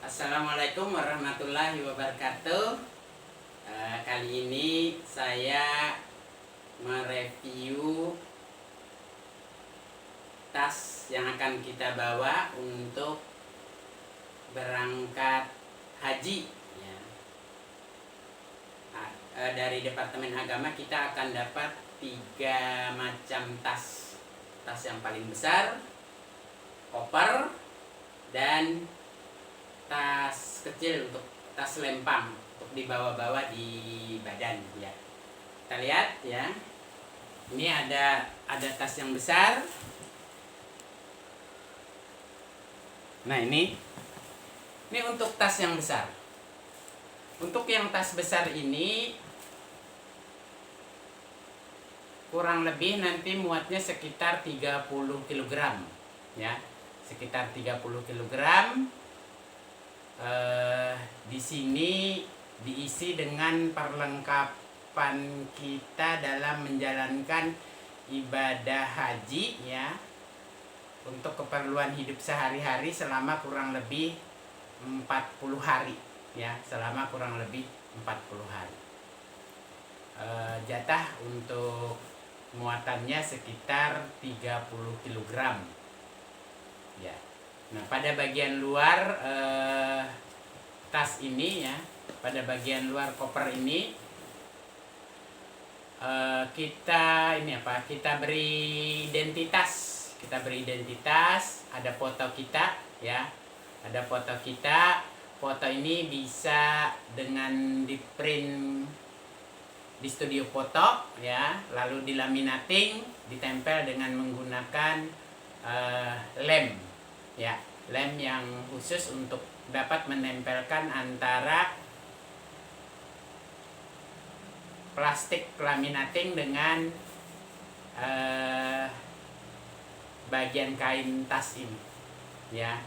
Assalamualaikum warahmatullahi wabarakatuh. Kali ini saya mereview tas yang akan kita bawa untuk berangkat haji. Ya. Dari Departemen Agama kita akan dapat 3 macam tas. Tas yang paling besar, koper, dan tas kecil untuk tas lempang untuk dibawa-bawa di badan ya. Kita lihat ya. Ini ada tas yang besar. Nah, ini untuk tas yang besar. Untuk yang tas besar ini kurang lebih nanti muatnya sekitar 30 kg ya. Sekitar 30 kg. Di sini diisi dengan perlengkapan kita dalam menjalankan ibadah haji ya, untuk keperluan hidup sehari-hari selama kurang lebih 40 hari ya, selama kurang lebih 40 hari. Jatah untuk muatannya sekitar 30 kg ya. Nah, pada bagian luar tas ini ya, pada bagian luar koper ini kita beri identitas. Kita beri identitas, ada foto kita ya. Ada foto kita. Foto ini bisa dengan di-print di studio foto ya, lalu dilaminating, ditempel dengan menggunakan lem ya, lem yang khusus untuk dapat menempelkan antara plastik laminating dengan bagian kain tas ini ya.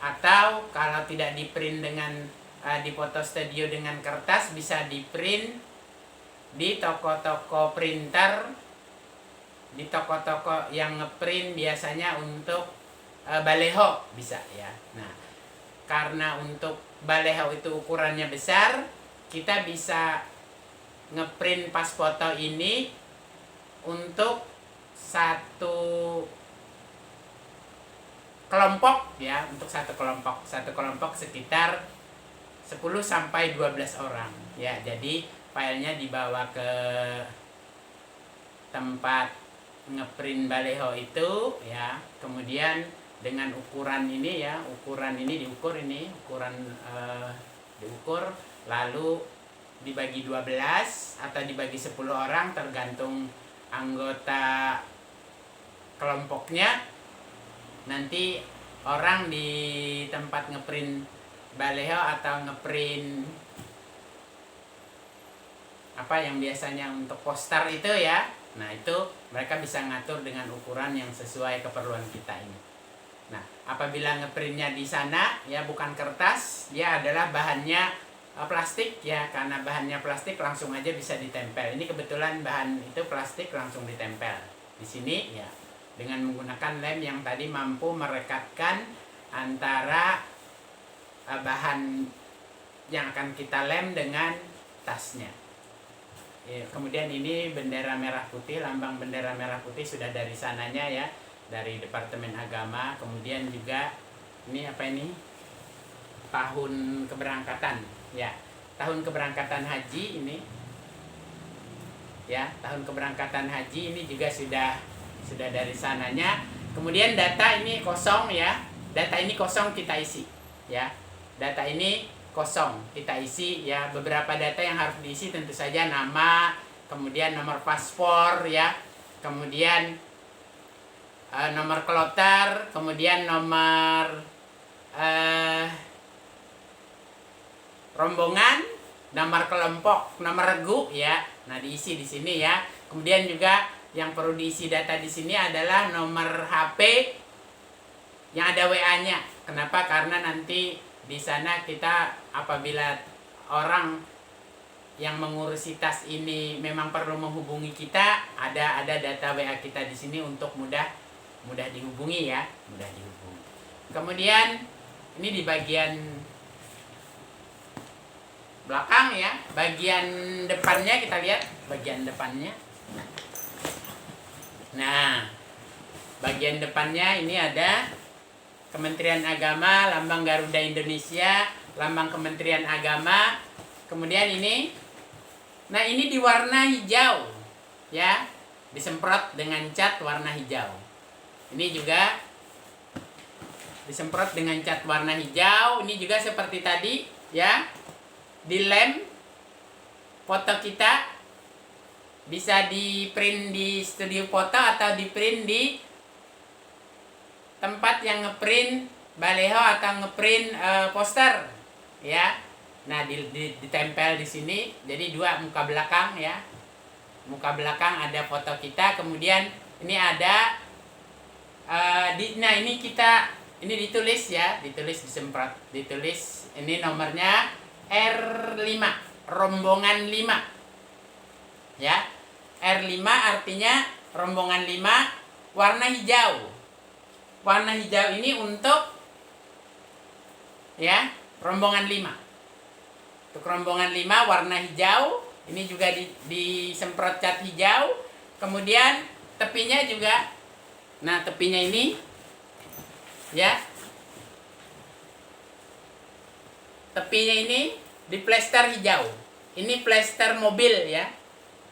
Atau kalau tidak di print dengan di foto studio dengan kertas, bisa di print di toko-toko printer, di toko-toko yang ngeprint biasanya untuk baleho bisa ya. Nah, karena untuk baleho itu ukurannya besar, kita bisa ngeprint pas foto ini untuk satu kelompok ya, untuk satu kelompok sekitar 10 sampai 12 orang ya. Jadi filenya dibawa ke tempat ngeprint baleho itu ya, kemudian dengan ukuran ini ya, ukuran ini diukur, ini ukuran diukur, lalu dibagi 12 atau dibagi 10 orang tergantung anggota kelompoknya. Nanti orang di tempat ngeprint baleho atau ngeprint apa yang biasanya untuk poster itu ya, nah itu mereka bisa ngatur dengan ukuran yang sesuai keperluan kita ini. Nah, apabila ngeprintnya di sana ya bukan kertas, dia adalah bahannya plastik ya. Karena bahannya plastik langsung aja bisa ditempel. Ini kebetulan bahan itu plastik, langsung ditempel di sini ya, dengan menggunakan lem yang tadi mampu merekatkan antara bahan yang akan kita lem dengan tasnya ya. Kemudian ini bendera merah putih, lambang bendera merah putih sudah dari sananya ya, dari Departemen Agama. Kemudian juga ini tahun keberangkatan ya, tahun keberangkatan haji ini ya, tahun keberangkatan haji ini juga sudah dari sananya. Kemudian data ini kosong ya, data ini kosong kita isi ya, data ini kosong kita isi ya. Beberapa data yang harus diisi tentu saja nama, kemudian nomor paspor ya, kemudian nomor kloter, kemudian nomor rombongan, nomor kelompok, nomor regu ya. Nah, diisi di sini ya. Kemudian juga yang perlu diisi data di sini adalah nomor HP yang ada WA-nya. Kenapa? Karena nanti di sana kita apabila orang yang mengurusi tas ini memang perlu menghubungi kita, ada data WA kita di sini untuk mudah dihubungi ya, mudah dihubungi. Kemudian Ini di bagian belakang ya. Bagian depannya kita lihat, bagian depannya. Nah, bagian depannya ini ada Kementerian Agama, lambang Garuda Indonesia, lambang Kementerian Agama. Kemudian ini, nah ini diwarna hijau ya, disemprot dengan cat warna hijau. Ini juga disemprot dengan cat warna hijau. Ini juga seperti tadi ya, dilem foto kita, bisa di print di studio foto atau di print di tempat yang ngeprint baleho atau ngeprint poster ya. Nah, ditempel di sini. Jadi dua muka belakang ya. Muka belakang ada foto kita, kemudian ini ada nah ini kita ini ditulis ya, ditulis disemprot, ditulis ini nomornya R5, rombongan 5. Ya. R5 artinya rombongan 5, warna hijau. Warna hijau ini untuk ya, rombongan 5. Untuk rombongan 5 warna hijau, ini juga disemprot cat hijau. Kemudian tepinya juga, nah tepinya ini ya, tepinya ini diplester hijau. Ini plester mobil ya,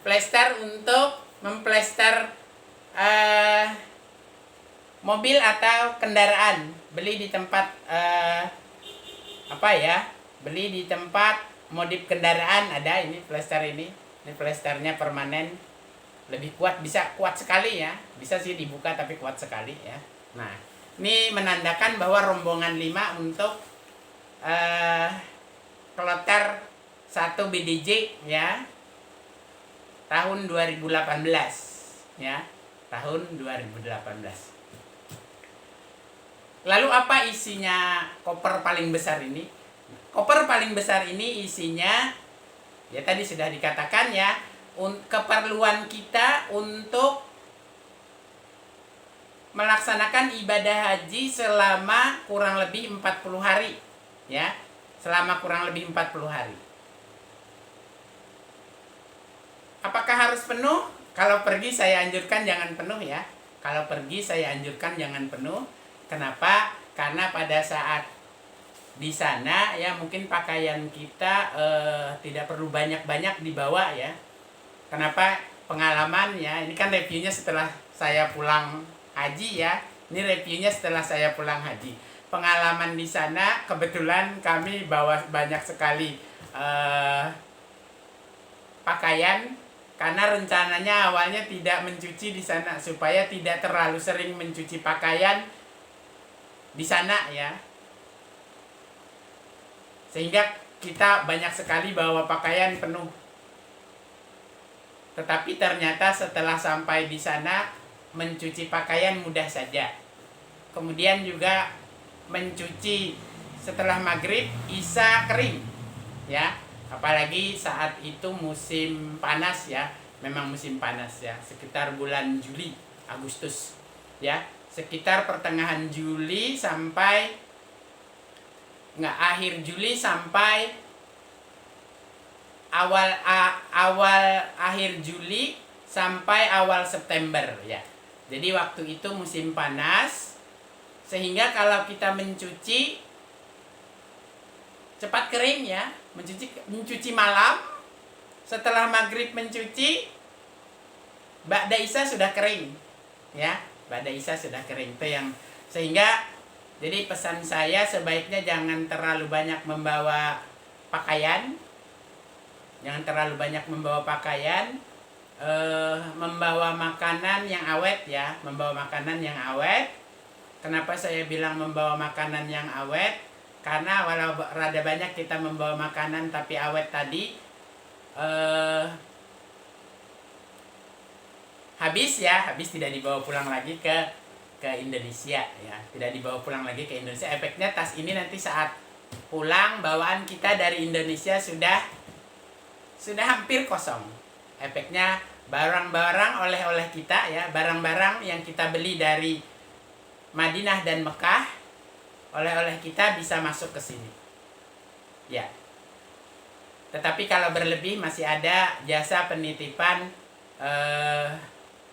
plester untuk memplester mobil atau kendaraan. Beli di tempat beli di tempat modif kendaraan ada ini plester ini. Ini plesternya permanen, lebih kuat, bisa kuat sekali ya, bisa sih dibuka tapi kuat sekali ya. Nah, ini menandakan bahwa rombongan 5 untuk kloter 1 BDJ ya, tahun 2018 ya, tahun 2018. Lalu apa isinya koper paling besar ini? Koper paling besar ini isinya ya tadi sudah dikatakan ya, keperluan kita untuk melaksanakan ibadah haji selama kurang lebih 40 hari ya, selama kurang lebih 40 hari. Apakah harus penuh? Kalau pergi saya anjurkan jangan penuh ya. Kalau pergi saya anjurkan jangan penuh. Kenapa? Karena pada saat di sana ya mungkin pakaian kita tidak perlu banyak-banyak dibawa ya. Kenapa? Pengalaman ya. Ini kan reviewnya setelah saya pulang haji ya. Ini reviewnya setelah saya pulang haji. Pengalaman di sana kebetulan kami bawa banyak sekali pakaian. Karena rencananya awalnya tidak mencuci di sana supaya tidak terlalu sering mencuci pakaian di sana ya. Sehingga kita banyak sekali bawa pakaian penuh. Tetapi ternyata setelah sampai di sana mencuci pakaian mudah saja. Kemudian juga mencuci setelah maghrib, isya kering ya. Apalagi saat itu musim panas ya, memang musim panas ya, sekitar bulan Juli, Agustus ya, sekitar pertengahan Juli sampai akhir Juli sampai akhir Juli sampai awal September ya. Jadi waktu itu musim panas, sehingga kalau kita mencuci cepat kering ya, mencuci malam, setelah maghrib mencuci, ba'da isya sudah kering ya, ba'da isya sudah kering. Itu yang sehingga jadi pesan saya sebaiknya jangan terlalu banyak membawa pakaian, membawa makanan yang awet ya, membawa makanan yang awet. Kenapa saya bilang membawa makanan yang awet? Karena walau rada banyak kita membawa makanan tapi awet tadi, habis tidak dibawa pulang lagi ke Indonesia ya, tidak dibawa pulang lagi ke Indonesia. Efeknya tas ini nanti saat pulang bawaan kita dari Indonesia sudah hampir kosong. Efeknya barang-barang oleh-oleh kita ya, barang-barang yang kita beli dari Madinah dan Mekah, oleh-oleh kita bisa masuk ke sini. Ya. Tetapi kalau berlebih masih ada jasa penitipan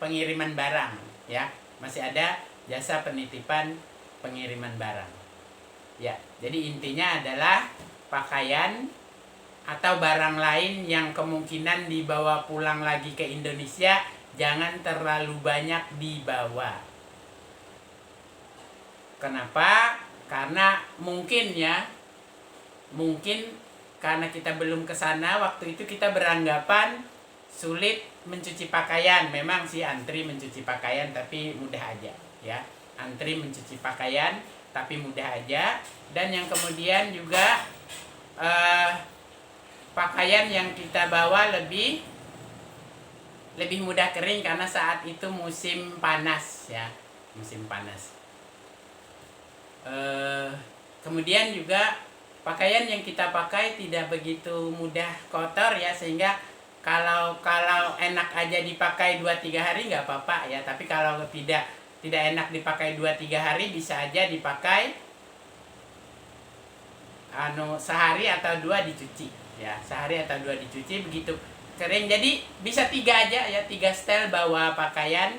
pengiriman barang, ya. Masih ada jasa penitipan pengiriman barang. Ya, jadi intinya adalah pakaian atau barang lain yang kemungkinan dibawa pulang lagi ke Indonesia jangan terlalu banyak dibawa. Kenapa? Karena mungkin karena kita belum ke sana, waktu itu kita beranggapan sulit mencuci pakaian. Memang sih antri mencuci pakaian tapi mudah aja, ya. Antri mencuci pakaian tapi mudah aja. Dan yang kemudian juga pakaian yang kita bawa lebih mudah kering karena saat itu musim panas, ya. Musim panas. Kemudian juga pakaian yang kita pakai tidak begitu mudah kotor, ya, sehingga kalau enak aja dipakai 2-3 hari nggak apa-apa, ya. Tapi kalau tidak enak dipakai 2-3 hari, bisa aja dipakai sehari atau 2 dicuci, ya. Sehari atau 2 dicuci, begitu kering. Jadi bisa 3 aja, ya. 3 setel bawa pakaian,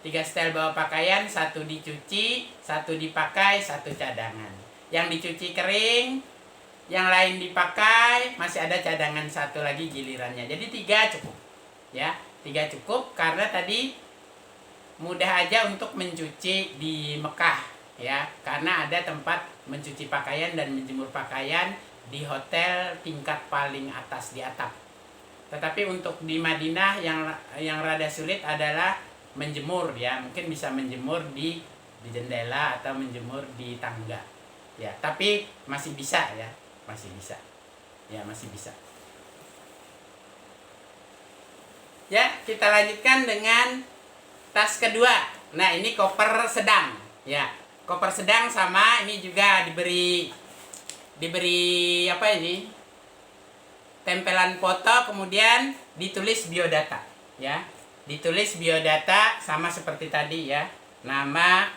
1 dicuci, 1 dipakai, 1 cadangan. Yang dicuci kering, yang lain dipakai, masih ada cadangan 1 lagi gilirannya. Jadi 3 cukup, ya. 3 cukup karena tadi mudah aja untuk mencuci di Mekah, ya. Karena ada tempat mencuci pakaian dan menjemur pakaian di hotel tingkat paling atas di atap. Tetapi untuk di Madinah yang rada sulit adalah menjemur, ya. Mungkin bisa menjemur di jendela atau menjemur di tangga, ya. Tapi masih bisa, ya. Masih bisa. Ya, kita lanjutkan dengan tas kedua. Nah, ini koper sedang, ya. Koper sedang sama ini juga diberi apa ini? Tempelan foto, kemudian ditulis biodata, ya. Ditulis biodata sama seperti tadi, ya. Nama,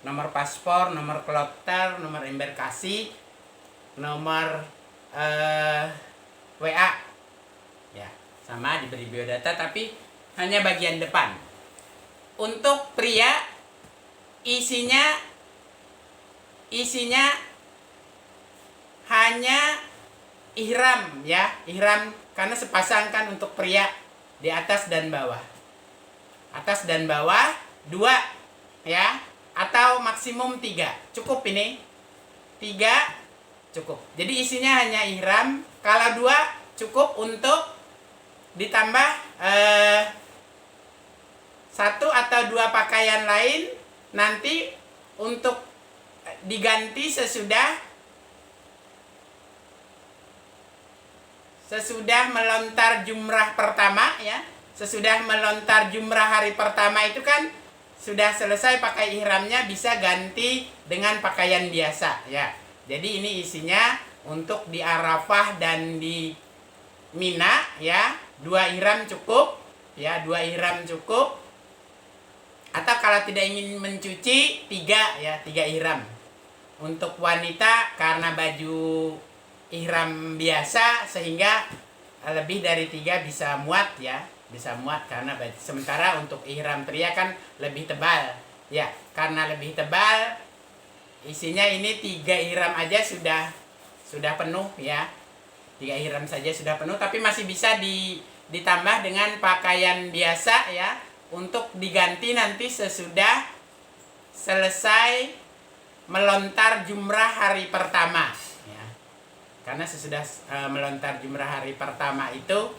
nomor paspor, nomor kloter, nomor embarkasi, nomor WA, ya, sama diberi biodata tapi hanya bagian depan. Untuk pria isinya hanya ihram, ya. Ihram karena sepasang kan untuk pria, di atas dan bawah. Atas dan bawah 2, ya, atau maksimum 3. Cukup ini 3 cukup. Jadi isinya hanya ihram. Kalau 2 cukup untuk ditambah 1 atau 2 pakaian lain nanti untuk diganti sesudah melontar jumrah pertama, ya. Sesudah melontar jumrah hari pertama itu kan sudah selesai pakai ihramnya, bisa ganti dengan pakaian biasa, ya. Jadi ini isinya untuk di Arafah dan di Mina, ya. 2 ihram cukup, ya. 2 ihram cukup. Atau kalau tidak ingin mencuci 3, ya, 3 ihram. Untuk wanita karena baju ihram biasa sehingga lebih dari 3 bisa muat, ya. Bisa muat karena baju. Sementara untuk ihram pria kan lebih tebal, ya. Karena lebih tebal, isinya ini 3 ihram aja sudah penuh, ya. 3 ihram saja sudah penuh, tapi masih bisa ditambah dengan pakaian biasa, ya, untuk diganti nanti sesudah selesai melontar jumrah hari pertama, ya. Karena sesudah melontar jumrah hari pertama itu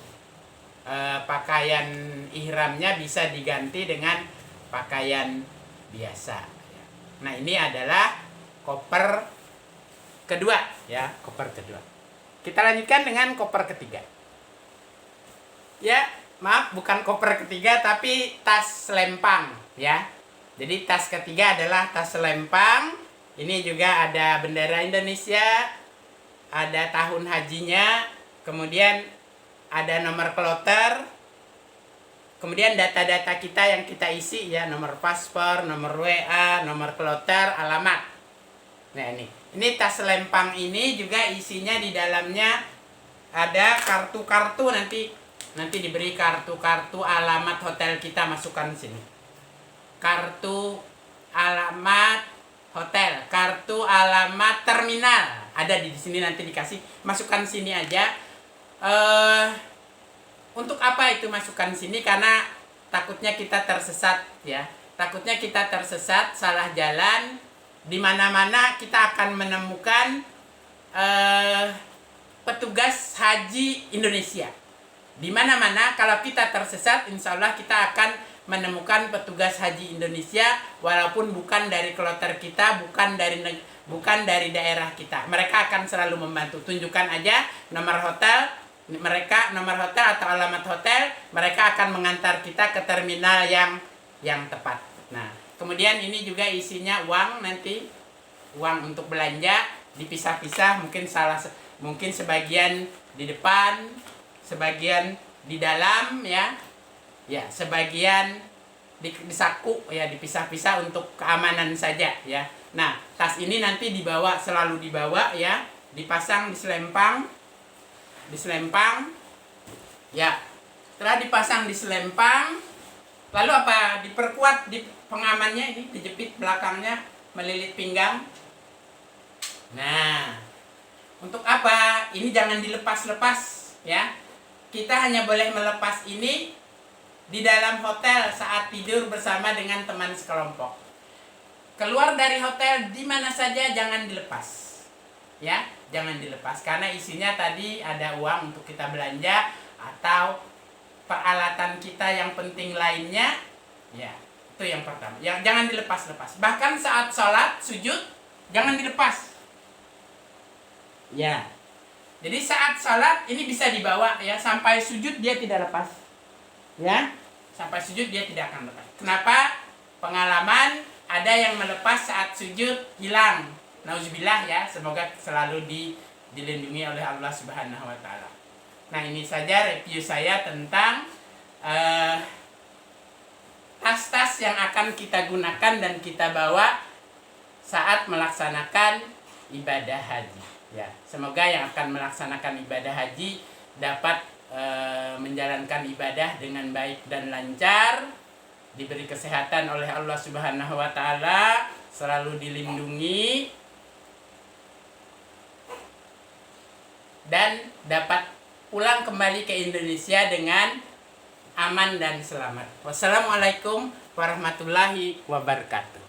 pakaian ihramnya bisa diganti dengan pakaian biasa, ya. Nah, ini adalah koper kedua, ya. Koper kedua. Kita lanjutkan dengan koper ketiga. Ya, maaf, bukan koper ketiga tapi tas selempang, ya. Jadi tas ketiga adalah tas selempang. Ini juga ada bendera Indonesia, ada tahun hajinya, kemudian ada nomor kloter, kemudian data-data kita yang kita isi, ya, nomor paspor, nomor WA, nomor kloter, alamat. Nah ini tas lempang ini juga isinya di dalamnya ada kartu-kartu, nanti diberi kartu-kartu alamat hotel kita, masukkan sini. Kartu alamat hotel, kartu alamat terminal ada di sini, nanti dikasih, masukkan sini aja. Untuk apa itu masukkan sini? Karena takutnya kita tersesat ya. Takutnya kita tersesat, salah jalan. Di mana-mana kita akan menemukan petugas haji Indonesia. Di mana-mana kalau kita tersesat, insya Allah kita akan menemukan petugas haji Indonesia, walaupun bukan dari kloter kita, bukan dari daerah kita. Mereka akan selalu membantu. Tunjukkan aja nomor hotel mereka, nomor hotel atau alamat hotel, mereka akan mengantar kita ke terminal yang tepat. Nah, kemudian ini juga isinya uang, nanti uang untuk belanja dipisah-pisah, mungkin sebagian di depan, sebagian di dalam ya. Ya, sebagian di saku ya, dipisah-pisah untuk keamanan saja ya. Nah, tas ini nanti selalu dibawa ya, dipasang di selempang ya. Setelah dipasang di selempang, lalu apa? Diperkuat di pengamannya ini, dijepit belakangnya, melilit pinggang. Nah, untuk apa? Ini jangan dilepas-lepas ya. Kita hanya boleh melepas ini di dalam hotel saat tidur bersama dengan teman sekelompok. Keluar dari hotel di mana saja jangan dilepas. Ya, jangan dilepas karena isinya tadi ada uang untuk kita belanja atau peralatan kita yang penting lainnya. Ya, itu yang pertama. Yang jangan dilepas-lepas. Bahkan saat sholat, sujud, jangan dilepas. Ya. Jadi saat sholat ini bisa dibawa ya, sampai sujud dia tidak lepas. Ya, sampai sujud dia tidak akan lepas. Kenapa? Pengalaman ada yang melepas saat sujud hilang. Nauzubillah ya, semoga selalu dilindungi oleh Allah Subhanahu wa taala. Nah, ini saja review saya tentang tas-tas yang akan kita gunakan dan kita bawa saat melaksanakan ibadah haji. Ya, semoga yang akan melaksanakan ibadah haji dapat menjalankan ibadah dengan baik dan lancar, diberi kesehatan oleh Allah Subhanahu wa taala, selalu dilindungi dan dapat pulang kembali ke Indonesia dengan aman dan selamat. Wassalamualaikum warahmatullahi wabarakatuh.